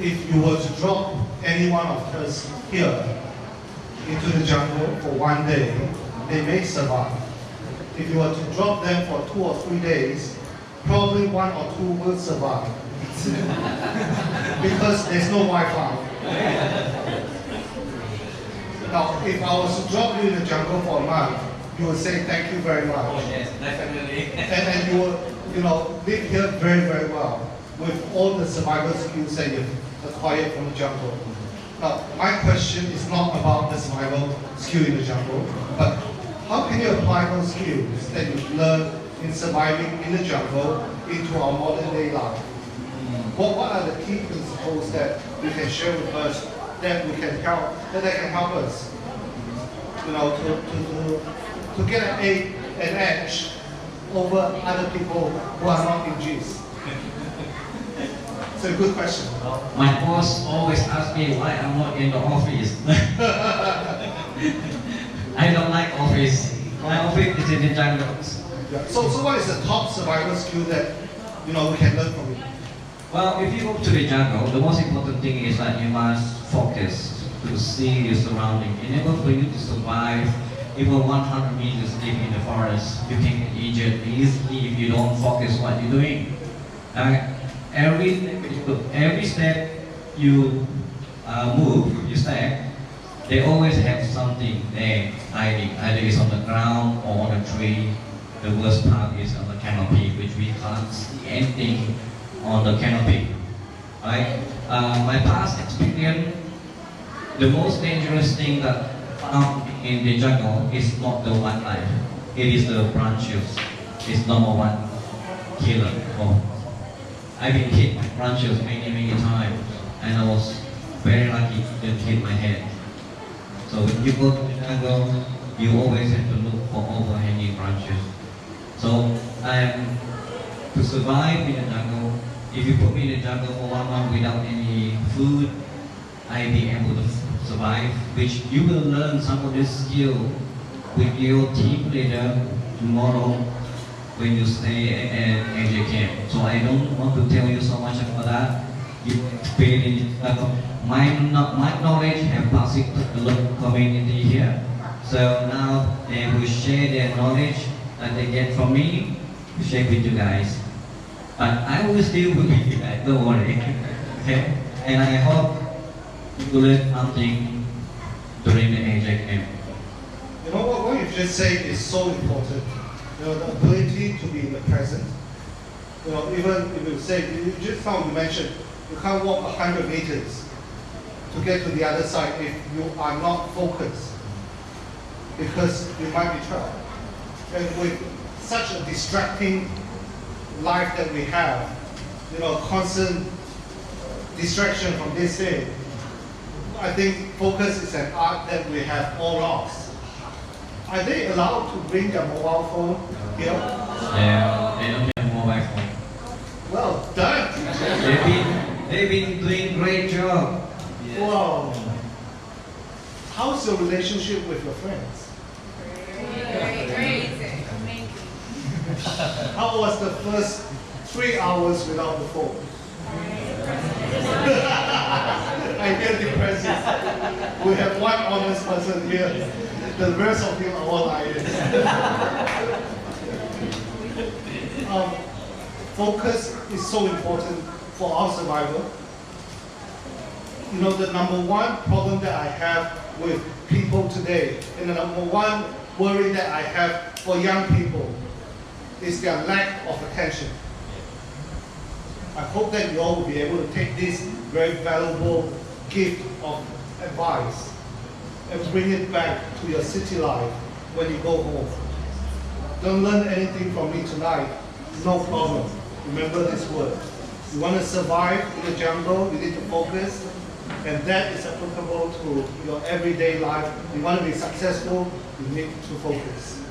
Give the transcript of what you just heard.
if you were to drop any one of us here into the jungle for one day, they may survive. If you were to drop them for 2 or 3 days, probably 1 or 2 will survive. Because there's no Wi-Fi. Now, if I was to drop you in the jungle for a month, you would say thank you very much. Oh, yes, definitely. And you would, live here very, very well with all the survival skills that you've acquired from the jungle. Now, my question is not about the survival skill in the jungle, but how can you apply those skills that you've learned in surviving in the jungle into our modern day life? What are the key principles that you can share with us that can help us, to get an edge over other people who are not in G's? It's a good question. My boss always asks me why I'm not in the office. I don't like office. My office is in the jungle. Yeah. So what is the top survival skill that we can learn from you? Well, if you go to the jungle, the most important thing is that you must focus to see your surrounding. In order for you to survive, even 100 meters deep in the forest, you can get injured easily if you don't focus what you're doing. Every step you move, you step, they always have something there hiding. Either it's on the ground or on a tree. The worst part is on the canopy, which we can't see anything on the canopy. Right? My past experience, the most dangerous thing that found in the jungle is not the wildlife. It is the branches. It's number one killer. Oh. I've been hit by branches many times, and I was very lucky to hit my head. So when you go to the jungle, you always have to look for overhanging branches. So to survive in the jungle, if you put me in the jungle for 1 month without any food, I'll be able to survive, which you will learn some of this skill with your team leader tomorrow when you stay at AJ camp. So I don't want to tell you so much about that. You experience my knowledge have passed it to the local community here. So now they will share their knowledge that they get from me to share with you guys. But I will still be with you guys, don't worry. Okay? And I hope you will learn something during the AJ camp. What you've just said is so important. The ability to be in the present. Even if you say, you mentioned, you can't walk 100 meters to get to the other side if you are not focused, because you might be trapped. And with such a distracting life that we have, constant distraction from this thing, I think focus is an art that we have all lost. Are they allowed to bring their mobile phone here? Yeah, they don't have mobile phone. Well done. They've been doing great job. Yeah. Wow. How's your relationship with your friends? Great. How was the first 3 hours without the phone? I get depressed. We have one honest person here. The rest of you are all liars. Focus is so important for our survival. The number one problem that I have with people today, and the number one worry that I have for young people, is their lack of attention. I hope that you all will be able to take this very valuable gift of advice and bring it back to your city life when you go home. Don't learn anything from me tonight, no problem. Remember this word. You want to survive in the jungle, you need to focus, and that is applicable to your everyday life. You want to be successful, you need to focus.